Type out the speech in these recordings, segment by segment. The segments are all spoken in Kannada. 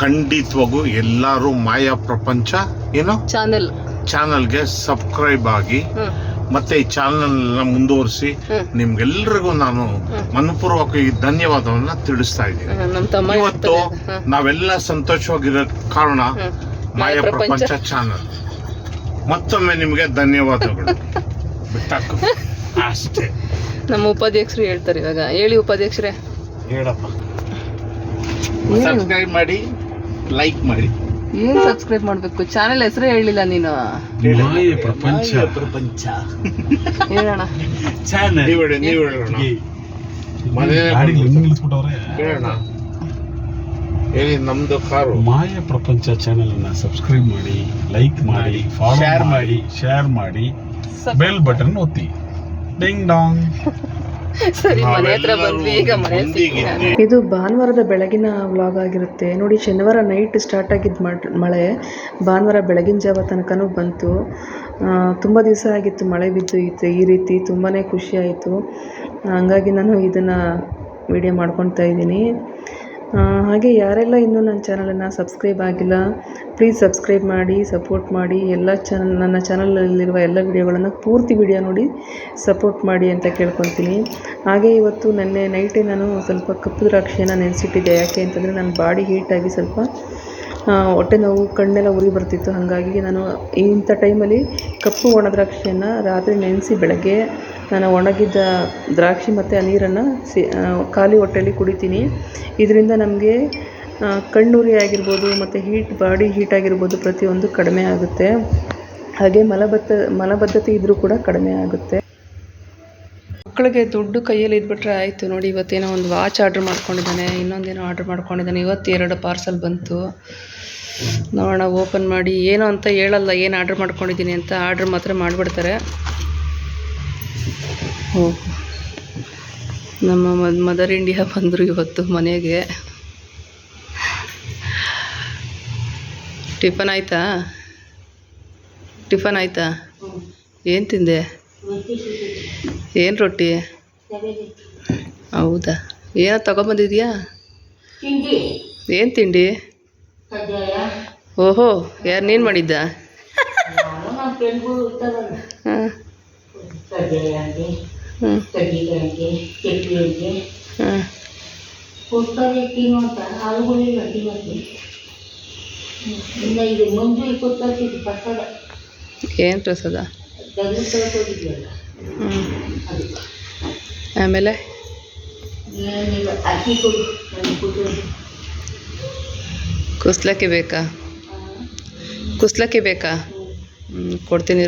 ಖಂಡಿತವಾಗೂ ಎಲ್ಲರೂ ಮಾಯಾ ಪ್ರಪಂಚ ಏನೋ ಚಾನಲ್ಗೆ ಸಬ್ಸ್ಕ್ರೈಬ್ ಆಗಿ ಮತ್ತೆ ಈ ಚಾನಲ್ ಮುಂದುವರಿಸಿ ನಿಮ್ಗೆಲ್ರಿಗೂ ನಾನು ಮನಪೂರ್ವಕ ಈ ಧನ್ಯವಾದವನ್ನ ತಿಳಿಸ್ತಾ ಇದ್ದೀನಿ. ಇವತ್ತು ನಾವೆಲ್ಲ ಸಂತೋಷವಾಗಿರೋ ಕಾರಣ ಮಾಯಾ ಪ್ರಪಂಚ ಚಾನಲ್. ಮತ್ತೊಮ್ಮೆ ನಿಮ್ಗೆ ಧನ್ಯವಾದಗಳು. ಬಿಟ್ಟಾಕು ಅಷ್ಟೇ. ನಮ್ಮ ಉಪಾಧ್ಯಕ್ಷರು ಹೇಳ್ತಾರೆ ಇವಾಗ. ಹೇಳಿ ಉಪಾಧ್ಯಕ್ಷರೇ. ಹೇಳಪ್ಪ. ಸಬ್ಸ್ಕ್ರೈಬ್ ಮಾಡಿ, ಲೈಕ್ ಮಾಡಿ. ಏನ್ ಸಬ್ಸ್ಕ್ರೈಬ್ ಮಾಡ್ಬೇಕು? ಚಾನೆಲ್ ಹೆಸರೇ ಹೇಳಿಲ್ಲ ನೀನು. ಮಾಯಾ ಪ್ರಪಂಚ ಹೇಳೋಣ. ನೀವು ಹೇಳೋಣ. ಹೇಳೋಣ. ಹೇಳಿ. ನಮ್ದು ಕಾರು ಮಾಯಾ ಪ್ರಪಂಚ ಚಾನೆಲ್ ಅನ್ನ ಸಬ್ಸ್ಕ್ರೈಬ್ ಮಾಡಿ, ಲೈಕ್ ಮಾಡಿ, ಶೇರ್ ಮಾಡಿ, ಬೆಲ್ ಬಟನ್ ಒತ್ತಿ. ಡಿಂಗ್ ಡಾಂಗ್. ಸರಿ, ಮನೆ ಹತ್ರ ಬಂದ್ವಿ. ಈಗ ಮನೆ ಇದು ಭಾನುವಾರದ ಬೆಳಗಿನ ವ್ಲಾಗ್ ಆಗಿರುತ್ತೆ ನೋಡಿ. ಶನಿವಾರ ನೈಟ್ ಸ್ಟಾರ್ಟ್ ಆಗಿದ್ದು ಮಳೆ ಭಾನುವಾರ ಬೆಳಗಿನ ಜಾವ ತನಕನೂ ಬಂತು. ತುಂಬ ದಿವಸ ಆಗಿತ್ತು ಮಳೆ ಬಿದ್ದು ಈ ರೀತಿ. ತುಂಬಾ ಖುಷಿ ಆಯಿತು. ಹಂಗಾಗಿ ನಾನು ಇದನ್ನು ವಿಡಿಯೋ ಮಾಡ್ಕೊತಾ ಇದ್ದೀನಿ. ಹಾಗೆ ಯಾರೆಲ್ಲ ಇನ್ನೂ ನನ್ನ ಚಾನಲನ್ನು ಸಬ್ಸ್ಕ್ರೈಬ್ ಆಗಿಲ್ಲ, ಪ್ಲೀಸ್ ಸಬ್ಸ್ಕ್ರೈಬ್ ಮಾಡಿ, ಸಪೋರ್ಟ್ ಮಾಡಿ. ನನ್ನ ಚಾನಲಲ್ಲಿರುವ ಎಲ್ಲ ವಿಡಿಯೋಗಳನ್ನು ಪೂರ್ತಿ ವಿಡಿಯೋ ನೋಡಿ ಸಪೋರ್ಟ್ ಮಾಡಿ ಅಂತ ಕೇಳ್ಕೊತೀನಿ. ಹಾಗೆ ಇವತ್ತು ನೆನ್ನೆ ನೈಟೇ ನಾನು ಸ್ವಲ್ಪ ಕಪ್ಪು ದ್ರಾಕ್ಷಿಯನ್ನು ನೆನೆಸಿಟ್ಟಿದ್ದೆ. ಯಾಕೆ ಅಂತಂದರೆ ನನ್ನ ಬಾಡಿ ಹೀಟಾಗಿ ಸ್ವಲ್ಪ ಹೊಟ್ಟೆ ನೋವು, ಕಣ್ಣೆಲ್ಲ ಉರಿ ಬರ್ತಿತ್ತು. ಹಾಗಾಗಿ ನಾನು ಇಂಥ ಟೈಮಲ್ಲಿ ಕಪ್ಪು ಒಣ ದ್ರಾಕ್ಷಿಯನ್ನು ರಾತ್ರಿ ನೆನೆಸಿ ಬೆಳಗ್ಗೆ ನಾನು ಒಣಗಿದ್ದ ದ್ರಾಕ್ಷಿ ಮತ್ತು ಆ ನೀರನ್ನು ಖಾಲಿ ಹೊಟ್ಟೆಯಲ್ಲಿ ಕುಡಿತೀನಿ. ಇದರಿಂದ ನಮಗೆ ಕಣ್ಣುರಿ ಆಗಿರ್ಬೋದು ಮತ್ತು ಬಾಡಿ ಹೀಟ್ ಆಗಿರ್ಬೋದು ಪ್ರತಿಯೊಂದು ಕಡಿಮೆ ಆಗುತ್ತೆ. ಹಾಗೆ ಮಲಬದ್ಧತೆ ಇದ್ದರೂ ಕೂಡ ಕಡಿಮೆ ಆಗುತ್ತೆ. ಮಕ್ಕಳಿಗೆ ದುಡ್ಡು ಕೈಯಲ್ಲಿ ಇದ್ಬಿಟ್ರೆ ಆಯಿತು ನೋಡಿ. ಇವತ್ತೇನೋ ಒಂದು ವಾಚ್ ಆರ್ಡ್ರ್ ಮಾಡ್ಕೊಂಡಿದ್ದಾನೆ, ಇನ್ನೊಂದೇನೋ ಆರ್ಡ್ರ್ ಮಾಡ್ಕೊಂಡಿದ್ದಾನೆ. ಇವತ್ತು 2 ಪಾರ್ಸಲ್ ಬಂತು. ನೋಡೋಣ, ಓಪನ್ ಮಾಡಿ. ಏನೋ ಅಂತ ಹೇಳಲ್ಲ ಏನು ಆರ್ಡ್ರ್ ಮಾಡ್ಕೊಂಡಿದ್ದೀನಿ ಅಂತ. ಆರ್ಡ್ರ್ ಮಾತ್ರ ಮಾಡಿಬಿಡ್ತಾರೆ. ನಮ್ಮ ಮದರ್ ಇಂಡಿಯಾ ಬಂದರು ಇವತ್ತು ಮನೆಗೆ. ಟಿಫನ್ ಆಯಿತಾ? ಏನು ತಿಂದೆ? ಏನು ರೊಟ್ಟಿ? ಹೌದಾ? ಏನೋ ತಗೊಂಬಂದಿದ್ಯಾ? ಏನು ತಿಂಡಿ? ಓಹೋ, ಯಾರು ನೀನು ಮಾಡಿದ್ದ? ಹಾಂ. ಏನು ಪ್ರಸಾದ? ಆಮೇಲೆ ಕುಸ್ಲಕ್ಕಿ ಬೇಕಾ? ಕೊಡ್ತೀನಿ.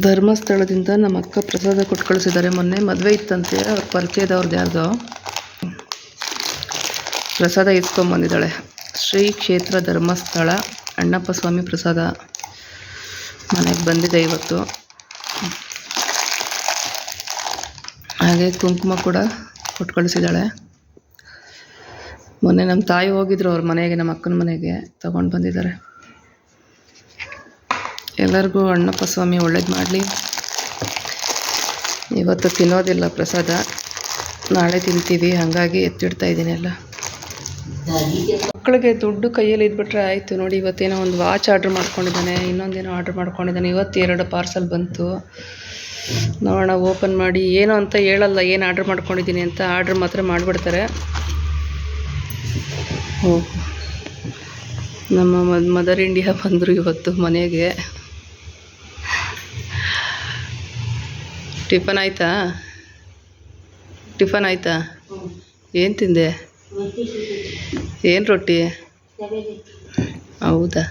ಧರ್ಮಸ್ಥಳದಿಂದ ನಮ್ಮ ಅಕ್ಕ ಪ್ರಸಾದ ಕೊಟ್ಟು ಕಳಿಸಿದ್ದಾರೆ. ಮೊನ್ನೆ ಮದುವೆ ಇತ್ತಂತೆ, ಅವ್ರ ಪರಿಚಯದವ್ರದ್ದು ಯಾರ್ದೋ. ಪ್ರಸಾದ ಇಸ್ಕೊಂಬಂದಿದ್ದಾಳೆ. ಶ್ರೀ ಕ್ಷೇತ್ರ ಧರ್ಮಸ್ಥಳ ಅಣ್ಣಪ್ಪ ಸ್ವಾಮಿ ಪ್ರಸಾದ ಮನೆಗೆ ಬಂದಿದೆ ಇವತ್ತು. ಹಾಗೆ ಕುಂಕುಮ ಕೂಡ ಕೊಟ್ಟು ಕಳಿಸಿದ್ದಾಳೆ. ಮೊನ್ನೆ ನಮ್ಮ ತಾಯಿ ಹೋಗಿದ್ರು ಅವ್ರ ಮನೆಗೆ, ನಮ್ಮ ಅಕ್ಕನ ಮನೆಗೆ, ತಗೊಂಡು ಬಂದಿದ್ದಾರೆ. ಎಲ್ಲರಿಗೂ ಅಣ್ಣಪ್ಪ ಸ್ವಾಮಿ ಒಳ್ಳೇದು ಮಾಡಲಿ. ಇವತ್ತು ತಿನ್ನೋದಿಲ್ಲ ಪ್ರಸಾದ, ನಾಳೆ ತಿಂತೀವಿ. ಹಾಗಾಗಿ ಎತ್ತಿಡ್ತಾ ಇದ್ದೀನಿ ಎಲ್ಲ. ಮಕ್ಕಳಿಗೆ ದುಡ್ಡು ಕೈಯಲ್ಲಿ ಇದ್ಬಿಟ್ರೆ ಆಯಿತು ನೋಡಿ. ಇವತ್ತೇನೋ ಒಂದು ವಾಚ್ ಆರ್ಡ್ರ್ ಮಾಡ್ಕೊಂಡಿದ್ದಾನೆ, ಇನ್ನೊಂದೇನೋ ಆರ್ಡ್ರ್ ಮಾಡ್ಕೊಂಡಿದ್ದಾನೆ. ಇವತ್ತು 2 ಪಾರ್ಸಲ್ ಬಂತು. ನೋಡೋಣ, ಓಪನ್ ಮಾಡಿ. ಏನೋ ಅಂತ ಹೇಳಲ್ಲ ಏನು ಆರ್ಡ್ರ್ ಮಾಡ್ಕೊಂಡಿದ್ದೀನಿ ಅಂತ. ಆರ್ಡ್ರ್ ಮಾತ್ರ ಮಾಡಿಬಿಡ್ತಾರೆ. ನಮ್ಮ ಮದರ್ ಇಂಡಿಯಾ ಬಂದರು ಇವತ್ತು ಮನೆಗೆ. ಟಿಫನ್ ಆಯಿತಾ? ಏನು ತಿಂದೆ? ಏನು ರೊಟ್ಟಿ? ಹೌದಾ?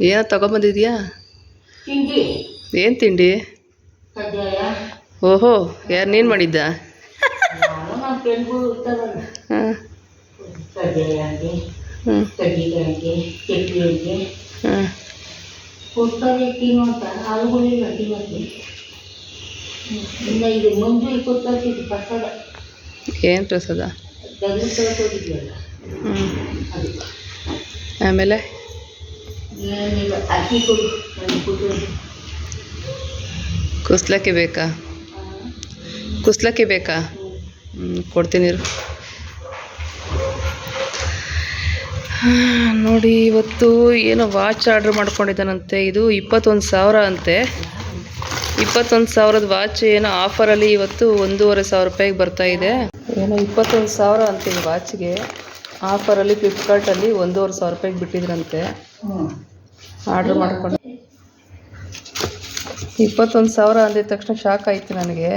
ಏನೋ ತಗೊಂಬಂದಿದ್ಯಾ? ಏನು ತಿಂಡಿ? ಓಹೋ, ಯಾರು ನೀನು ಮಾಡಿದ್ದ? ಹಾಂ. ಏನು ಪ್ರಸಾದ? ಆಮೇಲೆ ಕುಸ್ಲಕ್ಕಿ ಬೇಕಾ? ಕೊಡ್ತೀನಿ ಇರು. ನೋಡಿ ಇವತ್ತು ಏನೋ ವಾಚ್ ಆರ್ಡ್ರ್ ಮಾಡ್ಕೊಂಡಿದ್ದಾನಂತೆ. ಇದು 21,000 ಅಂತೆ. 21,000 ವಾಚ್ ಏನೋ ಆಫರಲ್ಲಿ ಇವತ್ತು 1,500 ರೂಪಾಯಿಗೆ ಬರ್ತಾಯಿದೆ. ಏನೋ 21,000 ಅಂತೆ ಈ ವಾಚ್ಗೆ. ಆಫರಲ್ಲಿ ಫ್ಲಿಪ್ಕಾರ್ಟಲ್ಲಿ 1,500 ರೂಪಾಯಿಗೆ ಬಿಟ್ಟಿದ್ರಂತೆ. ಆರ್ಡ್ರ್ ಮಾಡ್ಕೊಂಡು 21,000 ಅಂದಿದ ತಕ್ಷಣ ಶಾಕ್ ಆಯಿತು ನನಗೆ.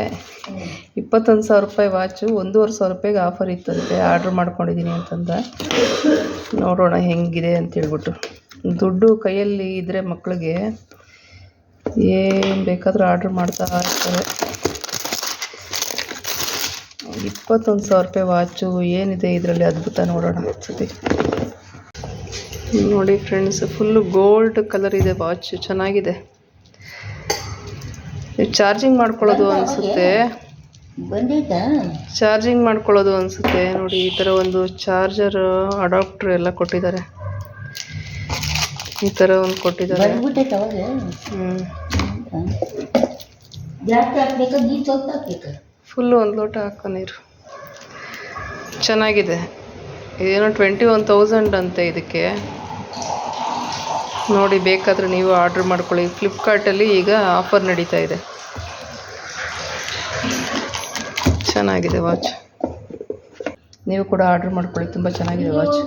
21,000 ರೂಪಾಯಿ ವಾಚು 1,500 ರೂಪಾಯಿಗೆ ಆಫರ್ ಇತ್ತಂತೆ. ಆರ್ಡ್ರ್ ಮಾಡ್ಕೊಂಡಿದ್ದೀನಿ ಅಂತಂದ. ನೋಡೋಣ ಹೆಂಗಿದೆ ಅಂತೇಳ್ಬಿಟ್ಟು. ದುಡ್ಡು ಕೈಯಲ್ಲಿ ಇದ್ದರೆ ಮಕ್ಕಳಿಗೆ ಏನು ಬೇಕಾದರೂ ಆರ್ಡ್ರ್ ಮಾಡ್ತಾ ಇರ್ತಾರೆ. 21,000 ರೂಪಾಯಿ ವಾಚು ಏನಿದೆ ಇದರಲ್ಲಿ ಅದ್ಭುತ. ನೋಡೋಣ ಅನ್ಸುತ್ತೆ. ನೋಡಿ ಫ್ರೆಂಡ್ಸ್, ಫುಲ್ಲು ಗೋಲ್ಡ್ ಕಲರ್ ಇದೆ ವಾಚ್. ಚೆನ್ನಾಗಿದೆ. ಚಾರ್ಜಿಂಗ್ ಮಾಡ್ಕೊಳ್ಳೋದು ಅನಿಸುತ್ತೆ. ಚಾರ್ಜಿಂಗ್ ಮಾಡ್ಕೊಳ್ಳೋದು ಅನಿಸುತ್ತೆ. ನೋಡಿ ಈ ಥರ ಒಂದು ಚಾರ್ಜರ್ ಅಡಾಪ್ಟರ್ ಎಲ್ಲ ಕೊಟ್ಟಿದ್ದಾರೆ. ಈ ಥರ ಒಂದು ಕೊಟ್ಟಿದ್ದಾರೆ. ಫುಲ್ಲು ಒಂದು ಲೋಟ ಹಾಕೋ ನೀರು. ಚೆನ್ನಾಗಿದೆ. ಇದೇನೋ 21,000 ಅಂತೆ ಇದಕ್ಕೆ. ನೋಡಿ ಬೇಕಾದರೆ ನೀವು ಆರ್ಡ್ರ್ ಮಾಡ್ಕೊಳ್ಳಿ. ಫ್ಲಿಪ್ಕಾರ್ಟಲ್ಲಿ ಈಗ ಆಫರ್ ನಡೀತಾ ಇದೆ. ಚೆನ್ನಾಗಿದೆ ವಾಚ್. ನೀವು ಕೂಡ ಆರ್ಡ್ರ್ ಮಾಡ್ಕೊಳ್ಳಿ. ತುಂಬ ಚೆನ್ನಾಗಿದೆ ವಾಚ್.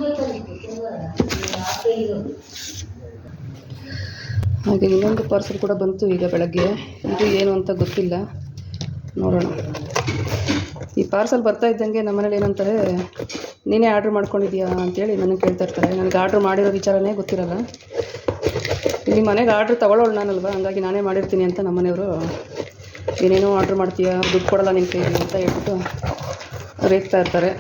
ಹಾಗೆ ಇನ್ನೊಂದು ಪಾರ್ಸೆಲ್ ಕೂಡ ಬಂತು ಈಗ ಬೆಳಗ್ಗೆ. ಇದು ಏನು ಅಂತ ಗೊತ್ತಿಲ್ಲ, ನೋಡೋಣ. ಈ ಪಾರ್ಸೆಲ್ ಬರ್ತಾ ಇದ್ದಂಗೆ ನಮ್ಮ ಮನೇಲಿ ಏನಂತಾರೆ, ನೀನೇ ಆರ್ಡ್ರ್ ಮಾಡ್ಕೊಂಡಿದ್ದೀಯಾ ಅಂತೇಳಿ ನನಗೆ ಕೇಳ್ತಾ ಇರ್ತಾರೆ. ನನಗೆ ಆರ್ಡ್ರ್ ಮಾಡಿರೋ ವಿಚಾರನೇ ಗೊತ್ತಿರಲ್ಲ. ನಿಮ್ಮ ಮನೆಗೆ ಆರ್ಡ್ರ್ ತೊಗೊಳ್ಳೋಳು ನಾನಲ್ವ, ಹಂಗಾಗಿ ನಾನೇ ಮಾಡಿರ್ತೀನಿ ಅಂತ ನಮ್ಮ ಮನೆಯವರು ಏನೇನೋ ಆರ್ಡ್ರ್ ಮಾಡ್ತೀಯಾ, ದುಡ್ಡು ಕೊಡೋಲ್ಲ ನಿನ್ನ ಕೈಯಲ್ಲಿ ಅಂತ ಹೇಳ್ಬಿಟ್ಟು ರೇಗ್ತಾ ಇರ್ತಾರೆ.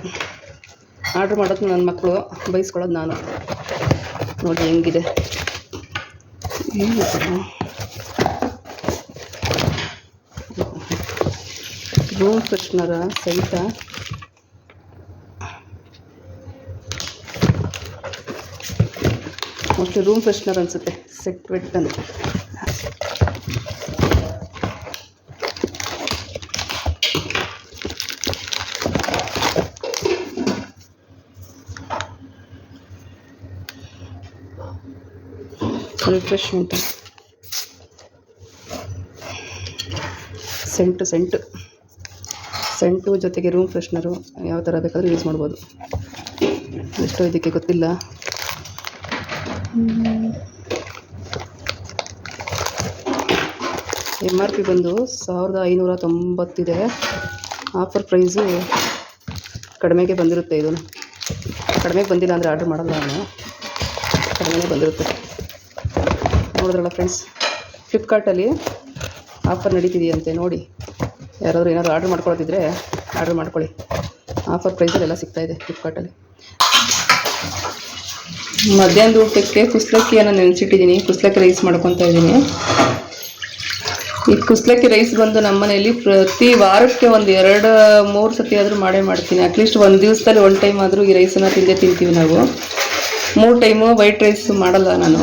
ಆರ್ಡ್ರ್ ಮಾಡೋದು ನನ್ನ ಮಕ್ಕಳು, ಬೈಸ್ಕೊಳ್ಳೋದು ನಾನು. ನೋಡಿ ಹೆಂಗಿದೆ. ರೂಮ್ ಫ್ರೆಶ್ನರ ಸಹಿತ ಮೋಸ್ಟ್ಲಿ ರೂಮ್ ಫ್ರೆಶ್ನರ್ ಅನಿಸುತ್ತೆ. ಸೆಟ್ ವೆಟ್ ಅಂತ. ರಿಫ್ರೆಶ್ಮೆಂಟ್ ಸೆಂಟು ಜೊತೆಗೆ ರೂಮ್ ಫ್ರೆಶ್ನರು ಯಾವ ಥರ ಬೇಕಾದರೂ ಯೂಸ್ ಮಾಡ್ಬೋದು. ಎಷ್ಟೋ ಇದಕ್ಕೆ ಗೊತ್ತಿಲ್ಲ. MRP ಬಂದು 1,590 ಇದೆ. ಆಫರ್ ಪ್ರೈಸು ಕಡಿಮೆಗೆ ಬಂದಿರುತ್ತೆ. ಇದು ಕಡಿಮೆಗೆ ಬಂದಿಲ್ಲ ಅಂದರೆ ಆರ್ಡ್ರ್ ಮಾಡಲ್ಲ ನಾನು, ಕಡಿಮೆನೇ ಬಂದಿರುತ್ತೆ. ನೋಡಿದ್ರಲ್ಲ ಫ್ರೆಂಡ್ಸ್, ಫ್ಲಿಪ್ಕಾರ್ಟಲ್ಲಿ ಆಫರ್ ನಡೀತಿದೆಯಂತೆ. ನೋಡಿ, ಯಾರಾದರೂ ಏನಾದರೂ ಆರ್ಡ್ರ್ ಮಾಡ್ಕೊಳ್ಳೋದಿದ್ರೆ ಆರ್ಡ್ರ್ ಮಾಡ್ಕೊಳ್ಳಿ. ಆಫರ್ ಪ್ರೈಸಲ್ಲೆಲ್ಲ ಸಿಗ್ತಾಯಿದೆ ಫ್ಲಿಪ್ಕಾರ್ಟಲ್ಲಿ. ಮಧ್ಯಾಹ್ನದ ಊಟಕ್ಕೆ ಕುಸ್ಲಕ್ಕಿಯನ್ನು ನೆನೆಸಿಟ್ಟಿದ್ದೀನಿ. ಕುಸ್ಲಕ್ಕಿ ರೈಸ್ ಮಾಡ್ಕೊತಾ ಇದ್ದೀನಿ. ಈ ಕುಸ್ಲಕ್ಕಿ ರೈಸ್ ಬಂದು ನಮ್ಮ ಮನೆಯಲ್ಲಿ ಪ್ರತಿ ವಾರಕ್ಕೆ ಒಂದು 2-3 ಸತಿ ಆದರೂ ಮಾಡೇ ಮಾಡ್ತೀನಿ. ಅಟ್ಲೀಸ್ಟ್ ಒಂದು ದಿವಸದಲ್ಲಿ 1 ಟೈಮ್ ಆದರೂ ಈ ರೈಸನ್ನು ತಿಂತೀವಿ ನಾವು. 3 ಟೈಮು ವೈಟ್ ರೈಸ್ ಮಾಡಲ್ಲ ನಾನು.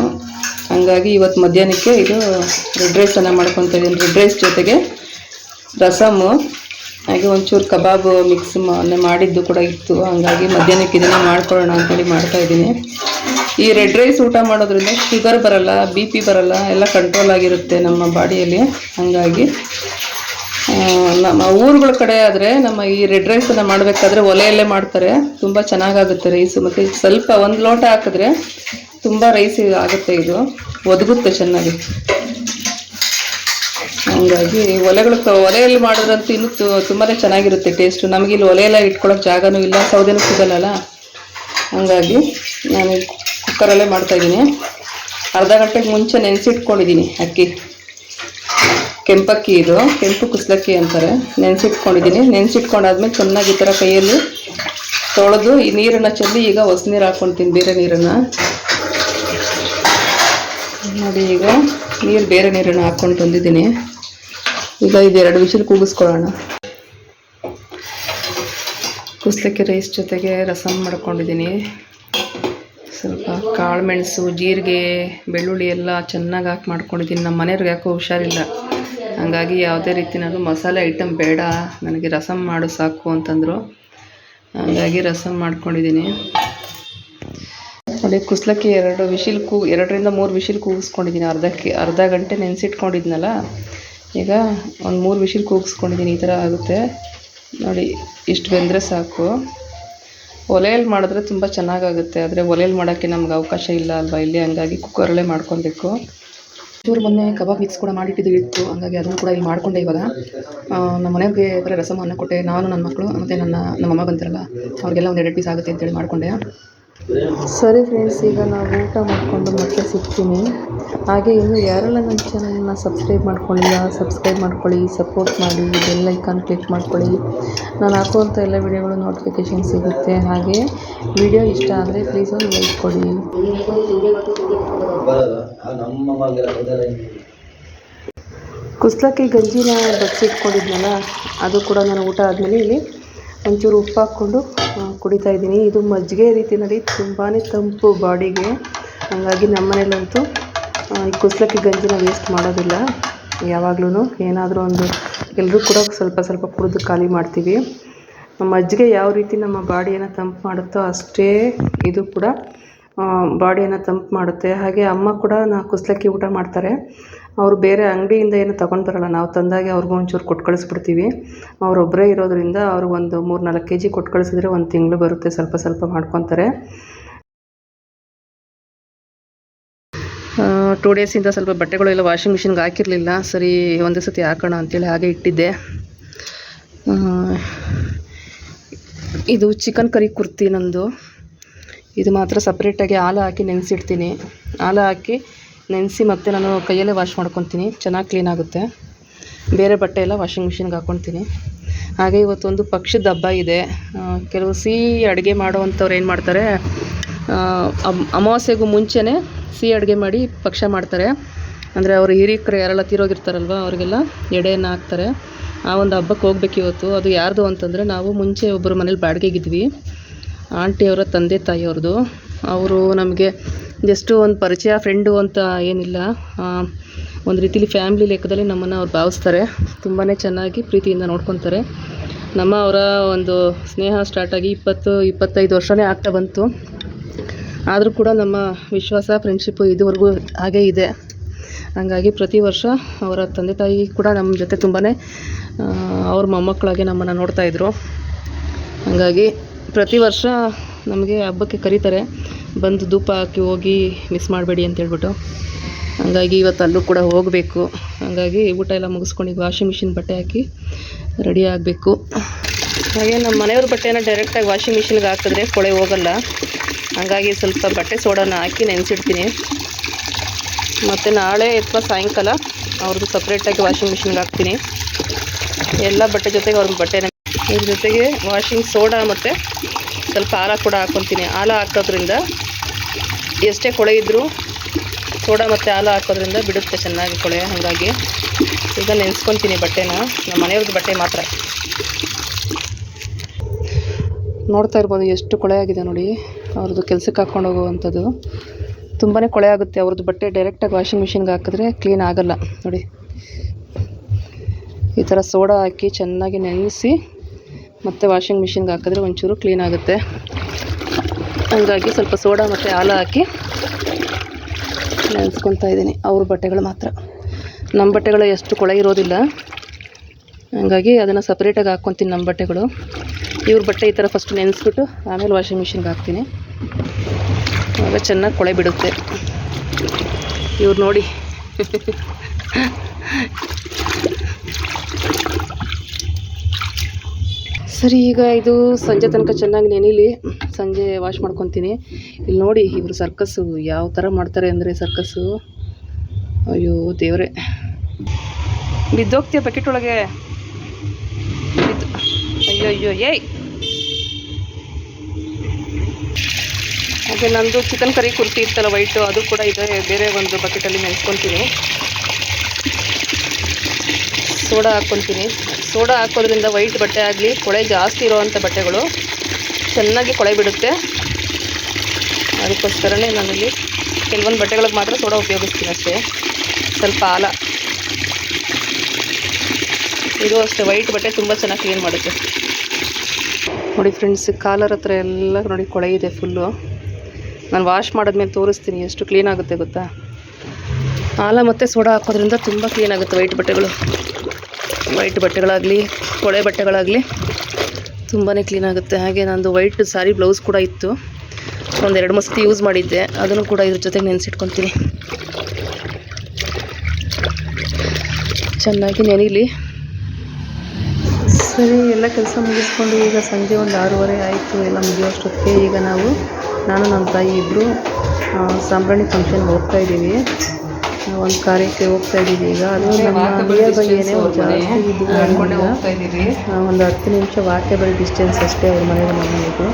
ಹಂಗಾಗಿ ಇವತ್ತು ಮಧ್ಯಾಹ್ನಕ್ಕೆ ಇದು ರೆಡ್ ರೈಸನ್ನು ಮಾಡ್ಕೊತಾ ಇದ್ದೀನಿ. ರೆಡ್ ರೈಸ್ ಜೊತೆಗೆ ರಸಮ್ಮು, ಹಾಗೆ ಒಂಚೂರು ಕಬಾಬ್ ಮಿಕ್ಸ್ ಮಾಡಿದ್ದು ಕೂಡ ಇತ್ತು. ಹಂಗಾಗಿ ಮಧ್ಯಾಹ್ನಕ್ಕೆ ಇದನ್ನು ಮಾಡ್ಕೊಳ್ಳೋಣ ಅಂತೇಳಿ ಮಾಡ್ತಾಯಿದ್ದೀನಿ. ಈ ರೆಡ್ ರೈಸ್ ಊಟ ಮಾಡೋದ್ರಿಂದ ಶುಗರ್ ಬರಲ್ಲ, BP ಬರಲ್ಲ, ಎಲ್ಲ ಕಂಟ್ರೋಲ್ ಆಗಿರುತ್ತೆ ನಮ್ಮ ಬಾಡಿಯಲ್ಲಿ. ಹಾಗಾಗಿ ನಮ್ಮ ಊರುಗಳ ಕಡೆ ಆದರೆ ನಮ್ಮ ಈ ರೆಡ್ ರೈಸನ್ನು ಮಾಡಬೇಕಾದ್ರೆ ಒಲೆಯಲ್ಲೇ ಮಾಡ್ತಾರೆ. ತುಂಬ ಚೆನ್ನಾಗಾಗುತ್ತೆ ರೈಸು. ಮತ್ತು ಸ್ವಲ್ಪ 1 ಲೋಟ ಹಾಕಿದ್ರೆ ತುಂಬ ರೈಸ್ ಆಗುತ್ತೆ. ಇದು ಒದಗುತ್ತೆ ಚೆನ್ನಾಗಿ. ಹಂಗಾಗಿ ಒಲೆಯಲ್ಲಿ ಮಾಡೋದಂತೂ ಇನ್ನೂ ತುಂಬಾ ಚೆನ್ನಾಗಿರುತ್ತೆ ಟೇಸ್ಟು. ನಮಗಿಲ್ಲಿ ಒಲೆಯೆಲ್ಲ ಇಟ್ಕೊಳ್ಳೋಕೆ ಜಾಗನೂ ಇಲ್ಲ, ಸೌದೆನೂ ಸಿಗಲ್ಲ. ಹಂಗಾಗಿ ನಾನು ಕುಕ್ಕರಲ್ಲೇ ಮಾಡ್ತಾಯಿದ್ದೀನಿ. ಅರ್ಧ ಗಂಟೆಗೆ ಮುಂಚೆ ನೆನೆಸಿಟ್ಕೊಂಡಿದ್ದೀನಿ ಅಕ್ಕಿ. ಕೆಂಪಕ್ಕಿ, ಇದು ಕೆಂಪು ಕುಸ್ಲಕ್ಕಿ ಅಂತಾರೆ. ನೆನೆಸಿಟ್ಕೊಂಡಿದ್ದೀನಿ. ನೆನೆಸಿಟ್ಕೊಂಡಾದ್ಮೇಲೆ ಚೆನ್ನಾಗಿ ಈ ಥರ ಕೈಯಲ್ಲಿ ತೊಳೆದು ಈ ನೀರನ್ನು ಚೆಲ್ಲಿ ಈಗ ಹೊಸ ನೀರು ಹಾಕ್ಕೊಳ್ತೀನಿ, ಬೇರೆ ನೀರನ್ನು. ನೋಡಿ, ಈಗ ಬೇರೆ ನೀರನ್ನು ಹಾಕ್ಕೊಂಡು ತಂದಿದ್ದೀನಿ. ಈಗ ಇದು 2 ವಿಷಲ್ ಕೂಗಿಸ್ಕೊಳ್ಳೋಣ. ಕುಸ್ಲಕ್ಕಿ ರೈಸ್ ಜೊತೆಗೆ ರಸಮ್ ಮಾಡ್ಕೊಂಡಿದ್ದೀನಿ. ಸ್ವಲ್ಪ ಕಾಳು ಮೆಣಸು, ಜೀರಿಗೆ, ಬೆಳ್ಳುಳ್ಳಿ ಎಲ್ಲ ಚೆನ್ನಾಗಿ ಹಾಕಿ ಮಾಡ್ಕೊಂಡಿದ್ದೀನಿ. ನಮ್ಮ ಮನೆಯವ್ರಿಗೆ ಯಾಕೋ ಹುಷಾರಿಲ್ಲ, ಹಾಗಾಗಿ ಯಾವುದೇ ರೀತಿನಾದ್ರು ಮಸಾಲೆ ಐಟಮ್ ಬೇಡ, ನನಗೆ ರಸಮ್ ಮಾಡು ಸಾಕು ಅಂತಂದರು. ಹಾಗಾಗಿ ರಸಮ್ ಮಾಡ್ಕೊಂಡಿದ್ದೀನಿ ನೋಡಿ. ಕುಸ್ಲಕ್ಕಿ 2ರಿಂದ 3 ವಿಶಿಲ್ ಕೂಗಿಸ್ಕೊಂಡಿದ್ದೀನಿ. ಅರ್ಧ ಗಂಟೆ ನೆನೆಸಿಟ್ಕೊಂಡಿದ್ನಲ್ಲ, ಈಗ ಒಂದು 3 ವಿಶಿಲ್ ಕೂಗಿಸ್ಕೊಂಡಿದ್ದೀನಿ. ಈ ಥರ ಆಗುತ್ತೆ ನೋಡಿ. ಇಷ್ಟು ಬೆಂದರೆ ಸಾಕು. ಒಲೆಯಲ್ಲಿ ಮಾಡಿದ್ರೆ ತುಂಬ ಚೆನ್ನಾಗಾಗುತ್ತೆ, ಆದರೆ ಒಲೆಯಲ್ಲಿ ಮಾಡೋಕ್ಕೆ ನಮ್ಗೆ ಅವಕಾಶ ಇಲ್ಲ ಅಲ್ವಾ ಇಲ್ಲಿ, ಹಂಗಾಗಿ ಕುಕ್ಕರಲ್ಲೇ ಮಾಡ್ಕೊಬೇಕು. ಚೂರು ಮೊನ್ನೆ ಕಬಾಬ್ ಮಿಕ್ಸ್ ಕೂಡ ಮಾಡಿಟ್ಟಿದ್ದು ಇತ್ತು, ಹಂಗಾಗಿ ಅದನ್ನು ಕೂಡ ಇಲ್ಲಿ ಮಾಡಿಕೊಂಡೆ. ಇವಾಗ ನಮ್ಮ ಮನೆಯವ್ರಿಗೆ ಬರೀ ರಸಮ್ ಅನ್ನ ಕೊಟ್ಟೆ, ನಾನು ನನ್ನ ಮಕ್ಕಳು ಮತ್ತು ನಮ್ಮಮ್ಮ ಬಂದಿರಲ್ಲ, ಅವ್ರಿಗೆಲ್ಲ ಒಂದು 2 ಪೀಸ್ ಆಗುತ್ತೆ ಅಂತೇಳಿ ಮಾಡಿಕೊಂಡೆ. ಸರಿ ಫ್ರೆಂಡ್ಸ್, ಈಗ ನಾವು ಊಟ ಮಾಡಿಕೊಂಡು ಮತ್ತೆ ಸಿಗ್ತೀನಿ. ಹಾಗೆ ಇನ್ನು ಯಾರೆಲ್ಲ ನನ್ನ ಚಾನಲ್ನ ಸಬ್ಸ್ಕ್ರೈಬ್ ಮಾಡ್ಕೊಳ್ಳಿಲ್ಲ, ಸಬ್ಸ್ಕ್ರೈಬ್ ಮಾಡ್ಕೊಳ್ಳಿ, ಸಪೋರ್ಟ್ ಮಾಡಿ, ಬೆಲ್ ಐಕಾನ್ ಕ್ಲಿಕ್ ಮಾಡ್ಕೊಳ್ಳಿ. ನಾನು ಹಾಕುವಂಥ ಎಲ್ಲ ವಿಡಿಯೋಗಳು ನೋಟಿಫಿಕೇಷನ್ ಸಿಗುತ್ತೆ. ಹಾಗೆ ವಿಡಿಯೋ ಇಷ್ಟ ಆದರೆ ಪ್ಲೀಸ್ ಒಂದು ಲೈಕ್ ಕೊಡಿ. ಕುಸ್ಲಕ್ಕಿ ಗಂಜಿನ ಬಚ್ಚಿಟ್ಕೊಂಡಿದ್ನಲ್ಲ, ಅದು ಕೂಡ ನಾನು ಊಟ ಆದಮೇಲೆ ಇಲ್ಲಿ ಒಂಚೂರು ಉಪ್ಪು ಹಾಕ್ಕೊಂಡು ಕುಡಿತಾ ಇದ್ದೀನಿ. ಇದು ಮಜ್ಜಿಗೆ ರೀತಿಯಲ್ಲಿ ತುಂಬಾ ತಂಪು ಬಾಡಿಗೆ, ಹಾಗಾಗಿ ನಮ್ಮ ಮನೇಲಂತೂ ಈ ಕುಸ್ಲಕ್ಕಿ ಗಂಜಿನ ವೇಸ್ಟ್ ಮಾಡೋದಿಲ್ಲ. ಯಾವಾಗಲೂ ಏನಾದರೂ ಒಂದು ಎಲ್ಲರೂ ಕೂಡ ಸ್ವಲ್ಪ ಸ್ವಲ್ಪ ಕುಡಿದು ಖಾಲಿ ಮಾಡ್ತೀವಿ. ಮಜ್ಜಿಗೆ ಯಾವ ರೀತಿ ನಮ್ಮ ಬಾಡಿಯನ್ನು ತಂಪು ಮಾಡುತ್ತೋ ಅಷ್ಟೇ ಇದು ಕೂಡ ಬಾಡಿಯನ್ನು ತಂಪು ಮಾಡುತ್ತೆ. ಹಾಗೆ ಅಮ್ಮ ಕೂಡ ಕುಸ್ಲಕ್ಕಿ ಊಟ ಮಾಡ್ತಾರೆ. ಅವರು ಬೇರೆ ಅಂಗಡಿಯಿಂದ ಏನು ತೊಗೊಂಡು ಬರೋಲ್ಲ, ನಾವು ತಂದಾಗೆ ಅವ್ರಿಗೂ ಒಂಚೂರು ಕೊಟ್ಟು ಕಳಿಸ್ಬಿಡ್ತೀವಿ. ಅವರೊಬ್ಬರೇ ಇರೋದರಿಂದ ಅವ್ರಿಗೊಂದು 3-4 kg ಕೊಟ್ಟು ಕಳಿಸಿದ್ರೆ 1 ತಿಂಗಳು ಬರುತ್ತೆ. ಸ್ವಲ್ಪ ಸ್ವಲ್ಪ ಮಾಡ್ಕೊತಾರೆ. 2 ಡೇಸಿಂದ ಸ್ವಲ್ಪ ಬಟ್ಟೆಗಳು ಎಲ್ಲ ವಾಷಿಂಗ್ ಮಿಷಿನ್ಗೆ ಹಾಕಿರಲಿಲ್ಲ. ಸರಿ ಒಂದೇ ಸತಿ ಹಾಕೋಣ ಅಂತೇಳಿ ಹಾಗೆ ಇಟ್ಟಿದ್ದೆ. ಇದು ಚಿಕನ್ ಕರಿ ಕುರ್ತಿ ನಂದು. ಇದು ಮಾತ್ರ ಸಪ್ರೇಟಾಗಿ ಹಾಲು ಹಾಕಿ ನೆನೆಸಿಡ್ತೀನಿ. ಹಾಲು ಹಾಕಿ ನೆನೆಸಿ ಮತ್ತೆ ನಾನು ಕೈಯಲ್ಲೇ ವಾಶ್ ಮಾಡ್ಕೊತೀನಿ, ಚೆನ್ನಾಗಿ ಕ್ಲೀನ್ ಆಗುತ್ತೆ. ಬೇರೆ ಬಟ್ಟೆ ಎಲ್ಲ ವಾಷಿಂಗ್ ಮಿಷಿನ್ಗೆ ಹಾಕ್ಕೊತೀನಿ. ಹಾಗೆ ಇವತ್ತೊಂದು ಪಕ್ಷದ ಹಬ್ಬ ಇದೆ. ಕೆಲವು ಸಿಹಿ ಅಡುಗೆ ಮಾಡೋವಂಥವ್ರು ಏನು ಮಾಡ್ತಾರೆ, ಅಮಾವಾಸ್ಯೆಗೂ ಮುಂಚೆನೇ ಸಿಹಿ ಅಡುಗೆ ಮಾಡಿ ಪಕ್ಷ ಮಾಡ್ತಾರೆ. ಅಂದರೆ ಅವರು ಹಿರಿಕರು ಯಾರೆಲ್ಲ ತೀರೋಗಿರ್ತಾರಲ್ವ, ಅವರಿಗೆಲ್ಲ ಎಡೆಯನ್ನು ಹಾಕ್ತಾರೆ. ಆ ಒಂದು ಹಬ್ಬಕ್ಕೆ ಹೋಗ್ಬೇಕು ಇವತ್ತು. ಅದು ಯಾರ್ದು ಅಂತಂದರೆ, ನಾವು ಮುಂಚೆ ಒಬ್ಬರು ಮನೇಲಿ ಬಾಡಿಗೆಗಿದ್ವಿ, ಆಂಟಿಯವರ ತಂದೆ ತಾಯಿಯವ್ರದ್ದು. ಅವರು ನಮಗೆ ಜಸ್ಟು ಒಂದು ಪರಿಚಯ, ಫ್ರೆಂಡು ಅಂತ ಏನಿಲ್ಲ, ಒಂದು ರೀತಿಲಿ ಫ್ಯಾಮ್ಲಿ ಲೆಕ್ಕದಲ್ಲಿ ನಮ್ಮನ್ನು ಅವ್ರು ಭಾವಿಸ್ತಾರೆ. ತುಂಬಾ ಚೆನ್ನಾಗಿ ಪ್ರೀತಿಯಿಂದ ನೋಡ್ಕೊತಾರೆ. ಅವರ ಒಂದು ಸ್ನೇಹ ಸ್ಟಾರ್ಟಾಗಿ 20-25 ವರ್ಷನೇ ಆಗ್ತಾ ಬಂತು. ಆದರೂ ಕೂಡ ನಮ್ಮ ವಿಶ್ವಾಸ, ಫ್ರೆಂಡ್ಶಿಪ್ಪು ಇದುವರೆಗೂ ಹಾಗೇ ಇದೆ. ಹಾಗಾಗಿ ಪ್ರತಿ ವರ್ಷ ಅವರ ತಂದೆ ತಾಯಿ ಕೂಡ ನಮ್ಮ ಜೊತೆ ತುಂಬಾ ಅವ್ರ ಮೊಮ್ಮಕ್ಕಳಾಗೆ ನಮ್ಮನ್ನು ನೋಡ್ತಾಯಿದ್ರು. ಹಾಗಾಗಿ ಪ್ರತಿ ವರ್ಷ ನಮಗೆ ಹಬ್ಬಕ್ಕೆ ಕರೀತಾರೆ, ಬಂದು ಧೂಪ ಹಾಕಿ ಹೋಗಿ, ಮಿಸ್ ಮಾಡಬೇಡಿ ಅಂತೇಳ್ಬಿಟ್ಟು. ಹಾಗಾಗಿ ಇವತ್ತು ಅಲ್ಲೂ ಕೂಡ ಹೋಗಬೇಕು. ಹಾಗಾಗಿ ಊಟ ಎಲ್ಲ ಮುಗಿಸ್ಕೊಂಡು ಈಗ ವಾಷಿಂಗ್ ಮಿಷಿನ್ ಬಟ್ಟೆ ಹಾಕಿ ರೆಡಿ ಆಗಬೇಕು. ಹಾಗೆ ನಮ್ಮ ಮನೆಯವ್ರ ಬಟ್ಟೆನ ಡೈರೆಕ್ಟಾಗಿ ವಾಷಿಂಗ್ ಮಿಷಿನ್ಗೆ ಹಾಕಿದ್ರೆ ಕೊಳೆ ಹೋಗಲ್ಲ. ಹಾಗಾಗಿ ಸ್ವಲ್ಪ ಬಟ್ಟೆ ಸೋಡಾನ ಹಾಕಿ ನೆನೆಸಿಡ್ತೀನಿ. ಮತ್ತು ನಾಳೆ ಅಥವಾ ಸಾಯಂಕಾಲ ಅವ್ರದ್ದು ಸಪ್ರೇಟಾಗಿ ವಾಷಿಂಗ್ ಮಿಷಿನ್ಗೆ ಹಾಕ್ತೀನಿ. ಎಲ್ಲ ಬಟ್ಟೆ ಜೊತೆಗೆ ಅವ್ರ ಬಟ್ಟೆನ, ಇದ್ರ ಜೊತೆಗೆ ವಾಷಿಂಗ್ ಸೋಡಾ ಮತ್ತು ಸ್ವಲ್ಪ ಹಾಲು ಕೂಡ ಹಾಕ್ಕೊತೀನಿ. ಹಾಲು ಹಾಕೋದ್ರಿಂದ ಎಷ್ಟೇ ಕೊಳೆ ಇದ್ದರೂ ಸೋಡಾ ಮತ್ತು ಹಾಲು ಹಾಕೋದ್ರಿಂದ ಬಿಡುತ್ತೆ ಚೆನ್ನಾಗಿ ಕೊಳೆ. ಹಾಗಾಗಿ ಈಗ ನೆನೆಸ್ಕೊತೀನಿ ಬಟ್ಟೆನ, ನಮ್ಮ ಮನೆಯವ್ರದ್ದು ಬಟ್ಟೆ ಮಾತ್ರ. ನೋಡ್ತಾ ಇರ್ಬೋದು ಎಷ್ಟು ಕೊಳೆ ಆಗಿದೆ ನೋಡಿ. ಅವ್ರದ್ದು ಕೆಲಸಕ್ಕೆ ಹಾಕ್ಕೊಂಡು ಹೋಗುವಂಥದ್ದು ತುಂಬಾ ಕೊಳೆ ಆಗುತ್ತೆ. ಅವ್ರದ್ದು ಬಟ್ಟೆ ಡೈರೆಕ್ಟಾಗಿ ವಾಷಿಂಗ್ ಮಿಷಿನ್ಗೆ ಹಾಕಿದ್ರೆ ಕ್ಲೀನ್ ಆಗೋಲ್ಲ ನೋಡಿ. ಈ ಥರ ಸೋಡಾ ಹಾಕಿ ಚೆನ್ನಾಗಿ ನೆನೆಸಿ ಮತ್ತು ವಾಷಿಂಗ್ ಮಿಷಿನ್ಗೆ ಹಾಕಿದ್ರೆ ಒಂಚೂರು ಕ್ಲೀನ್ ಆಗುತ್ತೆ. ಹಾಗಾಗಿ ಸ್ವಲ್ಪ ಸೋಡಾ ಮತ್ತು ಹಾಲು ಹಾಕಿ ನೆನೆಸ್ಕೊತಾ ಇದ್ದೀನಿ. ಅವ್ರ ಬಟ್ಟೆಗಳು ಮಾತ್ರ, ನಮ್ಮ ಬಟ್ಟೆಗಳು ಎಷ್ಟು ಕೊಳೆ ಇರೋದಿಲ್ಲ. ಹಾಗಾಗಿ ಅದನ್ನು ಸಪ್ರೇಟಾಗಿ ಹಾಕ್ಕೊತೀನಿ ನಮ್ಮ ಬಟ್ಟೆಗಳು. ಇವ್ರ ಬಟ್ಟೆ ಈ ಥರ ಫಸ್ಟ್ ನೆನೆಸ್ಬಿಟ್ಟು ಆಮೇಲೆ ವಾಷಿಂಗ್ ಮಿಷಿನ್ಗೆ ಹಾಕ್ತೀನಿ. ಆಗ ಚೆನ್ನಾಗಿ ಕೊಳೆ ಬಿಡುತ್ತೆ. ಇವ್ರು ನೋಡಿ ಸರಿ, ಈಗ ಇದು ಸಂಜೆ ತನಕ ಚೆನ್ನಾಗಿ ನೆನೀಲಿ, ಸಂಜೆ ವಾಶ್ ಮಾಡ್ಕೊತೀನಿ. ಇಲ್ಲಿ ನೋಡಿ ಇವರು ಸರ್ಕಸ್ಸು ಯಾವ ಥರ ಮಾಡ್ತಾರೆ ಅಂದರೆ, ಸರ್ಕಸ್ಸು ಅಯ್ಯೋ ದೇವರೇ, ಬಿದ್ದೋಗ್ತೀಯ ಬಕೆಟ್ ಒಳಗೆ, ಅಯ್ಯೋ ಅಯ್ಯೋ ಏಯ್. ಹಾಗೆ ನಂದು ಚಿಕನ್ ಕರಿ ಕುರ್ತಿ ಇತ್ತಲ್ಲ ವೈಟು, ಅದು ಕೂಡ ಇದೆ, ಬೇರೆ ಒಂದು ಬಕೆಟಲ್ಲಿ ನೆನೆಸ್ಕೊತೀನಿ. ಸೋಡಾ ಹಾಕ್ಕೊತೀನಿ. ಸೋಡಾ ಹಾಕೋದ್ರಿಂದ ವೈಟ್ ಬಟ್ಟೆ ಆಗಲಿ, ಕೊಳೆ ಜಾಸ್ತಿ ಇರೋವಂಥ ಬಟ್ಟೆಗಳು ಚೆನ್ನಾಗಿ ಕೊಳೆ ಬಿಡುತ್ತೆ. ಅದಕ್ಕೋಸ್ಕರನೇ ನಾನಿಲ್ಲಿ ಕೆಲವೊಂದು ಬಟ್ಟೆಗಳಿಗೆ ಮಾತ್ರ ಸೋಡಾ ಉಪಯೋಗಿಸ್ತೀನಿ ಅಷ್ಟೇ. ಸ್ವಲ್ಪ ಇದು ಅಷ್ಟೇ ವೈಟ್ ಬಟ್ಟೆ ತುಂಬ ಚೆನ್ನಾಗಿ ಕ್ಲೀನ್ ಮಾಡುತ್ತೆ ನೋಡಿ ಫ್ರೆಂಡ್ಸ್. ಕಾಲರ್ ಹತ್ರ ಎಲ್ಲ ನೋಡಿ ಕೊಳೆ ಇದೆ ಫುಲ್ಲು. ನಾನು ವಾಶ್ ಮಾಡಿದ್ಮೇಲೆ ತೋರಿಸ್ತೀನಿ ಎಷ್ಟು ಕ್ಲೀನ್ ಆಗುತ್ತೆ ಗೊತ್ತಾ. ಆಲ ಮತ್ತು ಸೋಡಾ ಹಾಕೋದ್ರಿಂದ ತುಂಬ ಕ್ಲೀನ್ ಆಗುತ್ತೆ ವೈಟ್ ಬಟ್ಟೆಗಳು. ವೈಟ್ ಬಟ್ಟೆಗಳಾಗಲಿ ಕೊಳೆ ಬಟ್ಟೆಗಳಾಗಲಿ ತುಂಬಾ ಕ್ಲೀನ್ ಆಗುತ್ತೆ. ಹಾಗೆ ನಂದು ವೈಟ್ ಸಾರಿ ಬ್ಲೌಸ್ ಕೂಡ ಇತ್ತು, ಒಂದು 2-3 ಸತಿ ಯೂಸ್ ಮಾಡಿದ್ದೆ. ಅದನ್ನು ಕೂಡ ಇದ್ರ ಜೊತೆಗೆ ನೆನೆಸಿಟ್ಕೊತೀನಿ. ಚೆನ್ನಾಗಿ ನೆನೀಲಿ. ಸರಿ, ಎಲ್ಲ ಕೆಲಸ ಮುಗಿಸ್ಕೊಂಡು ಈಗ ಸಂಜೆ ಒಂದು 6:30 ಆಯಿತು. ಎಲ್ಲ ಮುಗಿಯೋಷ್ಟೊತ್ತಿಗೆ ಈಗ ನಾನು ನಮ್ಮ ತಾಯಿ ಇಬ್ಬರು ಸಾಂಬ್ರಾಣಿ ಫಂಕ್ಷನ್ಗೆ ಹೋಗ್ತಾ ಇದ್ದೀವಿ. ಒಂದು ಕಾರ್ಯಕ್ಕೆ ಹೋಗ್ತಾ ಇದ್ದೀವಿ. ಈಗ ಅದು ನಮ್ಮ ನಿಯರ್ ಬೈ ಏನೇ ಜಾಸ್ತಿ ದೂರ ಹೋಗ್ತಾ ಇದ್ದೀವಿ. ಒಂದು 10 ನಿಮಿಷ ವಾಕೇಬಲ್ ಡಿಸ್ಟೆನ್ಸ್ ಅಷ್ಟೇ ಅವ್ರ ಮನೆಗೆ ಮನೆಗೆ.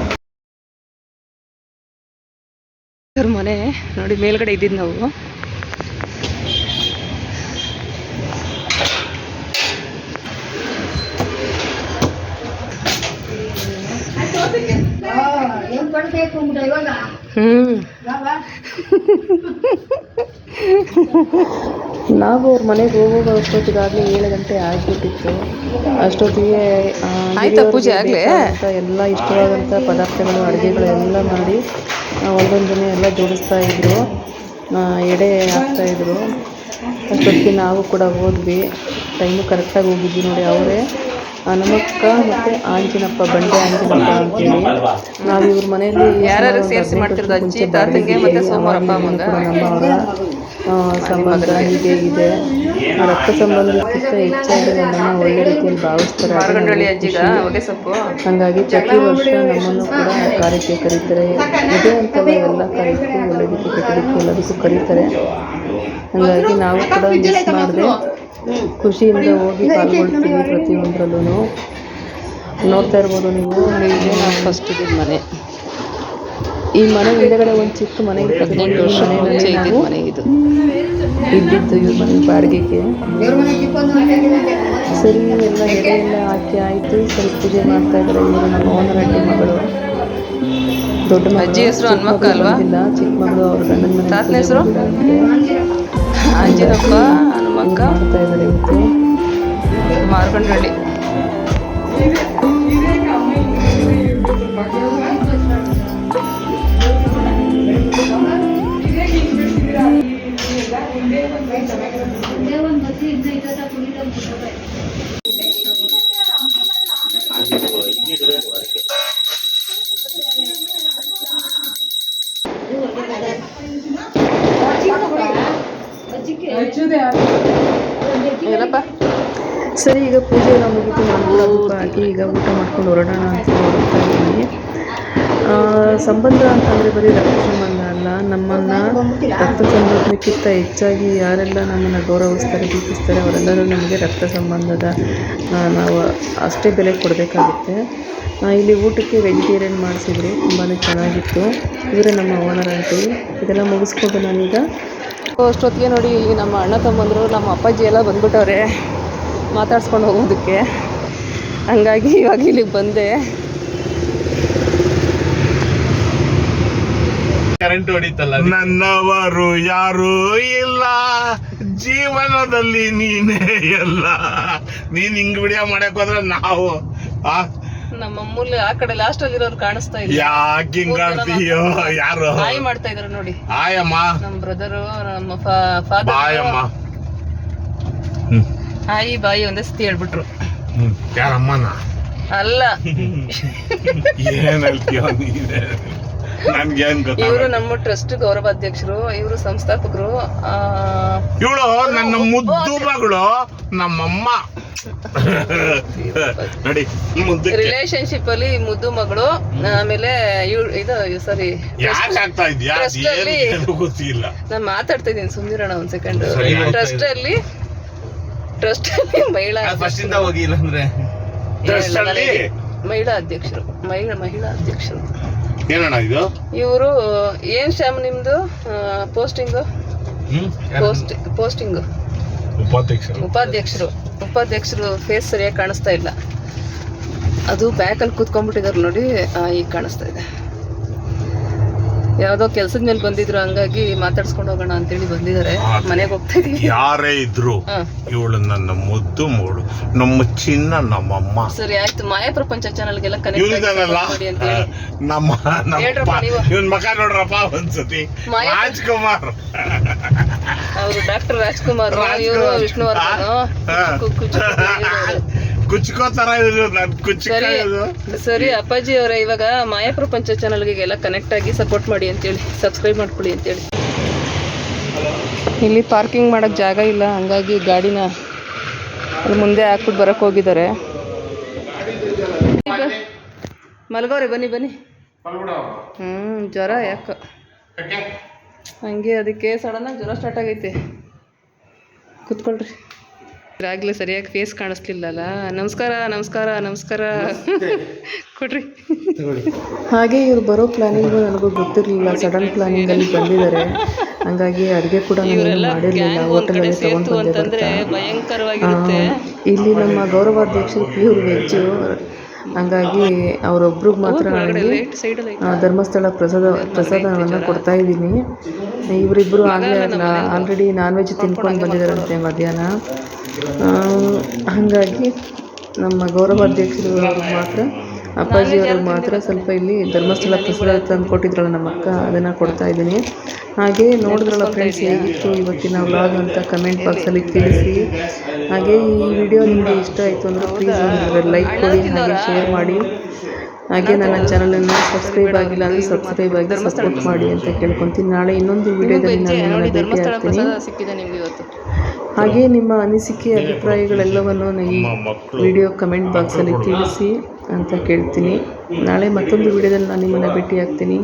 ಅವ್ರ ಮನೆ ನೋಡಿ ಮೇಲ್ಗಡೆ ಇದ್ದಿದ್ದು ನಾವು. ನಾವು ಅವ್ರ ಮನೆಗೆ ಹೋಗೋ ಅಷ್ಟೊತ್ತಿಗಾಗಲೇ 7 ಗಂಟೆ ಆಗಿಬಿಟ್ಟಿತ್ತು. ಅಷ್ಟೊತ್ತಿಗೆ ಪೂಜೆ ಆಗಲಿ ಎಲ್ಲ ಇಷ್ಟವಾದಂಥ ಪದಾರ್ಥಗಳು ಅಡುಗೆಗಳು ಎಲ್ಲ ಮಾಡಿ ಒಂದೊಂದನ್ನೇ ಎಲ್ಲ ಜೋಡಿಸ್ತಾ ಇದ್ರು, ಎಡೆ ಹಾಕ್ತಾಯಿದ್ರು. ಅಷ್ಟೊತ್ತಿಗೆ ನಾವು ಕೂಡ ಹೋದ್ವಿ. ಟೈಮು ಕರೆಕ್ಟಾಗಿ ಹೋಗಿದ್ವಿ ನೋಡಿ. ಅವರೇ ಹನುಮಕ್ಕ ಮತ್ತು ಆಂಜಿನಪ್ಪ, ಬಂಡೆ ಆಂಜಿನಪ್ಪ ಅಂತೇಳಿ. ನಾವು ಇವ್ರ ಮನೆಯಲ್ಲಿ ಯಾರು ಸೇರಿಸಿ ಮಾಡ್ತಿರೋದು, ಅಜ್ಜಿ ತಾತಂಗೆ ಮತ್ತು ಸೋಮವಾರಪ್ಪ ಮಗ. ನಮ್ಮವರ ಸಂಬಂಧ ಹೀಗೆ ಇದೆ. ರಕ್ತ ಸಂಬಂಧಕ್ಕಿಂತ ಹೆಚ್ಚಾಗಿ ನಮ್ಮನ್ನು ಒಳ್ಳೆ ರೀತಿಯಲ್ಲಿ ಭಾವಿಸ್ತಾರೆ. ಹಾಗಾಗಿ ಪ್ರತಿ ವರ್ಷ ನಮ್ಮನ್ನು ಕೂಡ ಕಾರ್ಯಕ್ಕೆ ಕರೀತಾರೆ. ಇದೇ ಅಂತಲ್ಲ, ಎಲ್ಲ ಕಾರ್ಯಕ್ಕೂ ಒಳ್ಳೆದಕ್ಕೆ ಕೆಟ್ಟದಕ್ಕೆ ಎಲ್ಲದಕ್ಕೂ ಕರೀತಾರೆ. ಹಾಗಾಗಿ ನಾವು ಕೂಡ ಮಿಸ್ ಮಾಡಿದೆ, ಖುಷಿಯಿಂದ ಹೋಗಿ ಪಾಲ್ಗೊಳ್ತೀವಿ ಪ್ರತಿಯೊಂದರಲ್ಲೂ. ನೋಡ್ತಾ ಇರ್ಬೋದು ನೀವು. ಇದೇ ನಾವು ಫಸ್ಟ್ ಇದ್ದಿದ್ದು ಮನೆ. ಈ ಮನೆ ಹಿಂದೆಗಡೆ ಒಂದು ಚಿಕ್ಕ ಮನೆ ಇತ್ತು. 18 ವರ್ಷ ಮುಂಚೆ ಇದ್ದಿದ್ದು ಮನೆ ಇದು ಇದ್ದಿದ್ದು ಇವ್ರ ಮನೆ ಬಾಡಿಗೆಗೆ. ಸರಿ, ಎಲ್ಲ ಎಡೆ ಎಲ್ಲ ಹಾಕಿ ಆಯಿತು. ಸ್ವಲ್ಪ ಪೂಜೆ ಮಾಡ್ತಾ ಇದ್ದಾರೆ. ಇವರು ನಮ್ಮ ಓನರ್ ಆಂಟಿ ಮಗಳು. ದೊಡ್ಡ ಅಜ್ಜಿ ಹೆಸರು ಹನುಮಕ್ಕ ಅಲ್ವಾ? ಚಿಕ್ಕ ಮಗಳು ಅವ್ರ ಗಂಡನ ಮನೆ. ತಾತನ ಹೆಸರು ಆಂಜಿನಪ್ಪ, ಹನುಮಕ್ಕ ಮಾಡ್ತಾ ಇದ್ದಾರೆ ಇವತ್ತು ಮಾರ್ಕಂಡಳ್ಳಿ. ಸರಿ, ಈಗ ಪೂಜೆ ಎಲ್ಲ ಮುಗಿತು. ನಾನು ಕೂಡ ಧೂಪ ಹಾಕಿ ಈಗ ಊಟ ಮಾಡ್ಕೊಂಡು ಹೊರಡೋಣ ಅಂತ ಹೋಗ್ತಾ ಇದ್ದೀನಿ. ಸಂಬಂಧ ಅಂತಂದರೆ ಬರೀ ರಕ್ತ ಸಂಬಂಧ ಅಲ್ಲ, ನಮ್ಮನ್ನು ರಕ್ತ ಸಂಬಂಧಕ್ಕಿಂತ ಹೆಚ್ಚಾಗಿ ಯಾರೆಲ್ಲ ನಮ್ಮನ್ನು ಗೌರವಿಸ್ತಾರೆ, ಪ್ರೀತಿಸ್ತಾರೆ ಅವರೆಲ್ಲರೂ ನಮಗೆ ರಕ್ತ ಸಂಬಂಧದ ನಾವು ಅಷ್ಟೇ ಬೆಲೆ ಕೊಡಬೇಕಾಗುತ್ತೆ. ಇಲ್ಲಿ ಊಟಕ್ಕೆ ವೆಜಿಟೇರಿಯನ್ ಮಾಡಿಸಿದ್ರು, ತುಂಬಾ ಚೆನ್ನಾಗಿತ್ತು. ಇವರೇ ನಮ್ಮ ಓನರ್ ಆಂಟಿ. ಇದೆಲ್ಲ ಮುಗಿಸ್ಕೊಂಡು ನಾನೀಗ ಅಷ್ಟೊತ್ತಿಗೆ ನೋಡಿ ನಮ್ಮ ಅಣ್ಣ ತಮ್ಮಂದರು, ನಮ್ಮ ಅಪ್ಪಾಜಿ ಎಲ್ಲ ಬಂದ್ಬಿಟ್ಟವ್ರೆ ಮಾತಾಡ್ಸ್ಕೊಂಡು ಹೋಗೋದಕ್ಕೆ. ಹಂಗಾಗಿ ಇವಾಗ ಇಲ್ಲಿಗೆ ಬಂದೆ. ಕರೆಂಟ್ ಹೊಡಿತಲ್ಲ. ನನ್ನವರು ಯಾರೂ ಇಲ್ಲ ಜೀವನದಲ್ಲಿ, ನೀನೇ ಎಲ್ಲ. ನೀನ್ ಹಿಂಗ್ ವಿಡಿಯೋ ಮಾಡಕ್ ಹೋದ್ರೆ ನಾವು ನಮ್ಮ ಅಮ್ಮೂಲಿ ಆ ಕಡೆ ಲಾಸ್ಟ್ ಅಲ್ಲಿ ಇರೋರು ಕಾಣಿಸ್ತಾ ಇಲ್ಲ. ಯಾಕೆ ಹಿಂಗ್ ಕಾಣ್ತೀಯೋ? ಯಾರು ಹಾಯ್ ಮಾಡ್ತಾ ಇದಾರೆ ನೋಡಿ. ಆಯಮ್ಮ, ನಮ್ಮ ಬ್ರದರು, ನಮ್ಮ ಫಾದರ್. ಬಾಯಮ್ಮ. ಹಾಯಿ ಬಾಯಿ ಒಂದೇ ಸತಿ ಹೇಳ್ಬಿಟ್ರು. ಯಾರಮ್ಮನ ಅಲ್ಲ, ಏನ್ ಹೇಳ್ತೀಯೋ ನೀನೆ, ನನ್ಗೇನ್ ಗೊತ್ತ. ಇವರು ನಮ್ಮ ಟ್ರಸ್ಟ್ ಗೌರವಾಧ್ಯಕ್ಷರು, ಇವರು ಸಂಸ್ಥಾಪಕರು. ಇವಳು ನನ್ನ ಮುದ್ದು ಮಗಳು, ನಮ್ಮಮ್ಮ. ನೋಡಿ, ರಿಲೇಶನ್ಶಿಪ್ ಅಲ್ಲಿ ಮುದ್ದು ಮಗಳು. ಆಮೇಲೆ ಇದು ಸಾರಿ ಯಾಕೆ ಆಗ್ತಾ ಇದ್ಯಾ ಗೊತ್ತಿಲ್ಲ. ನಾನು ಮಾತಾಡ್ತಾ ಇದ್ದೀನಿ, ಸುಮ್ನಿರೋಣ ಒಂದ್ ಸೆಕೆಂಡ್. ಟ್ರಸ್ಟ್ ಅಲ್ಲಿ ಮಹಿಳಾ ಹೋಗಿಲ್ಲ ಅಂದ್ರೆ ಮಹಿಳಾ ಅಧ್ಯಕ್ಷರು. ಮಹಿಳಾ ಅಧ್ಯಕ್ಷರು ಏನಣ್ಣ ಇದು? ಇವರು ಏನ್ ಶ್ಯಾಮ್ ನಿಮ್ದು ಪೋಸ್ಟಿಂಗು? ಉಪಾಧ್ಯಕ್ಷರು ಫೇಸ್ ಸರಿಯಾಗಿ ಕಾಣಿಸ್ತಾ ಇಲ್ಲ. ಅದು ಬ್ಯಾಕಲ್ಲಿ ಕೂತ್ಕೊಂಡ್ಬಿಟ್ಟಿದ್ದಾರೆ ನೋಡಿ, ಈಗ ಕಾಣಿಸ್ತಾ ಇದೆ. ಯಾವುದೋ ಕೆಲ್ಸದ ಮೇಲೆ ಬಂದಿದ್ರು, ಹಂಗಾಗಿ ಮಾತಾಡ್ಸ್ಕೊಂಡು ಹೋಗೋಣ ಅಂತೇಳಿ ಬಂದಿದ್ದಾರೆ. ಮನೆಗೆ ಹೋಗ್ತಾ ಇದೀವಿ. ಯಾರೇ ಇದ್ರು ಇವಳು ನನ್ನ ಮುದ್ದು ಮೋಳು, ನಮ್ಮ ಚಿನ್ನ, ನಮ್ಮಮ್ಮ. ಸರಿ ಆಯ್ತು, ಮಾಯಾ ಪ್ರಪಂಚ ಚಾನಲ್ಗೆಲ್ಲ ಇವ್ನಿದಾನಲ್ಲ ಕನೆಕ್ಟ್ ಮಾಡಿ ನಮ್ಮ ಹೇಳ್ರಪ್ಪ ನೀವು. ಇವನ್ ಮಕ ನೋಡ್ರಪ್ಪ ಒಂದ್ಸತಿ. ರಾಜ್ಕುಮಾರ್, ಅವರು ಡಾಕ್ಟರ್ ರಾಜ್ಕುಮಾರ್, ಇವರು ವಿಷ್ಣುವರ್ಧನ್. ಕುಚ್ಕೋತಾರ ಇವರು, ನಾನು ಕುಚ್ಕೋದು. ಸರಿ ಅಪ್ಪಾಜಿ ಅವರೇ, ಇವಾಗ ಮಾಯಾ ಪ್ರಪಂಚ ಚಾನಲ್ಗೆಲ್ಲ ಕನೆಕ್ಟ್ ಆಗಿ ಸಪೋರ್ಟ್ ಮಾಡಿ ಅಂತೇಳಿ, ಸಬ್ಸ್ಕ್ರೈಬ್ ಮಾಡ್ಕೊಳ್ಳಿ ಅಂತೇಳಿ. ಇಲ್ಲಿ ಪಾರ್ಕಿಂಗ್ ಮಾಡೋಕ್ಕೆ ಜಾಗ ಇಲ್ಲ, ಹಂಗಾಗಿ ಗಾಡಿನ ಅಲ್ಲಿ ಮುಂದೆ ಹಾಕ್ಬಿಟ್ಟು ಬರೋಕ್ಕೆ ಹೋಗಿದ್ದಾರೆ. ಮಲ್ಗವ್ರೆ, ಬನ್ನಿ ಬನ್ನಿ. ಜ್ವರ ಯಾಕೆ ಹಂಗೆ, ಅದಕ್ಕೆ ಸಡನ್ನಾಗಿ ಜ್ವರ ಸ್ಟಾರ್ಟ್ ಆಗೈತೆ. ಕೂತ್ಕೊಳ್ರಿ. ಆಗಲೇ ಸರಿಯಾಗಿ ಫೇಸ್ ಕಾಣಿಸ್ಲಿಲ್ಲಲ್ಲ. ನಮಸ್ಕಾರ ನಮಸ್ಕಾರ ನಮಸ್ಕಾರ ಕೊಡ್ರಿ. ಹಾಗೆ ಇವ್ರು ಬರೋ ಪ್ಲಾನಿಂಗು ನನಗೂ ಗೊತ್ತಿರಲಿಲ್ಲ, ಸಡನ್ ಪ್ಲಾನಿಂಗಲ್ಲಿ ಬಂದಿದ್ದಾರೆ. ಹಂಗಾಗಿ ಅಡುಗೆ ಕೂಡ ನಾನು ಮಾಡಿರಲಿಲ್ಲ, ಹೋಟೆಲಲ್ಲಿ ತೊಗೊಂಡು ಬಂದೆ. ಭಯಂಕರವಾಗಿರುತ್ತೆ. ಇಲ್ಲಿ ನಮ್ಮ ಗೌರವಾಧ್ಯಕ್ಷರು ಪ್ಯೂರ್ ವೆಜ್ಜು, ಹಂಗಾಗಿ ಅವರೊಬ್ರಿಗೆ ಮಾತ್ರ ನನಗೆ ಧರ್ಮಸ್ಥಳ ಪ್ರಸಾದವನ್ನು ಕೊಡ್ತಾ ಇದ್ದೀನಿ. ಇವರಿಬ್ಬರು ಆಲ್ರೆಡಿ ನಾನ್ ವೆಜ್ ತಿನ್ಕೊಂಡು ಬಂದಿದ್ದಾರಂತೆ ಮಧ್ಯಾಹ್ನ. ಹಾಗಾಗಿ ನಮ್ಮ ಗೌರವಾಧ್ಯಕ್ಷರು ಅವ್ರಿಗೆ ಮಾತ್ರ, ಅಪ್ಪಾಜಿಯವ್ರಿಗೆ ಮಾತ್ರ ಸ್ವಲ್ಪ ಇಲ್ಲಿ ಧರ್ಮಸ್ಥಳ ಪ್ರಸಾದ ತಂದು ಕೊಟ್ಟಿದ್ರಲ್ಲ ನಮ್ಮ ಅಕ್ಕ, ಅದನ್ನು ಕೊಡ್ತಾ ಇದ್ದೀನಿ. ಹಾಗೆ ನೋಡಿದ್ರಲ್ಲ ಫ್ರೆಂಡ್ಸ್, ಹೇಗಿತ್ತು ಇವತ್ತಿನ ವ್ಲಾಗ್ ಅಂತ ಕಮೆಂಟ್ ಬಾಕ್ಸಲ್ಲಿ ತಿಳಿಸಿ. ಹಾಗೆ ಈ ವಿಡಿಯೋ ನಿಮಗೆ ಇಷ್ಟ ಆಯಿತು ಅಂದರೆ ಪ್ಲೀಸ್ ಒಂದು ಲೈಕ್ ಕೊಡಿ, ಹಾಗೆ ಶೇರ್ ಮಾಡಿ. ಹಾಗೆ ನನ್ನ ಚಾನಲನ್ನು ಸಬ್ಸ್ಕ್ರೈಬ್ ಆಗಿಲ್ಲ ಅಂದರೆ ಸಬ್ಸ್ಕ್ರೈಬ್ ಆಗಿ ಸಪೋರ್ಟ್ ಮಾಡಿ ಅಂತ ಕೇಳ್ಕೊತೀನಿ. ನಾಳೆ ಇನ್ನೊಂದು ವಿಡಿಯೋದಲ್ಲಿ ನಾನು ಭೇಟಿ ಆಗ್ತೀನಿ. ಹಾಗೆ ನಿಮ್ಮ ಅನಿಸಿಕೆ ಅಭಿಪ್ರಾಯಗಳೆಲ್ಲವನ್ನು ಈ ವಿಡಿಯೋ ಕಮೆಂಟ್ ಬಾಕ್ಸಲ್ಲಿ ತಿಳಿಸಿ ಅಂತ ಕೇಳ್ತೀನಿ. ನಾಳೆ ಮತ್ತೊಂದು ವಿಡಿಯೋದಲ್ಲಿ ನಾನು ನಿಮ್ಮನ್ನು ಭೇಟಿ ಆಗ್ತೀನಿ.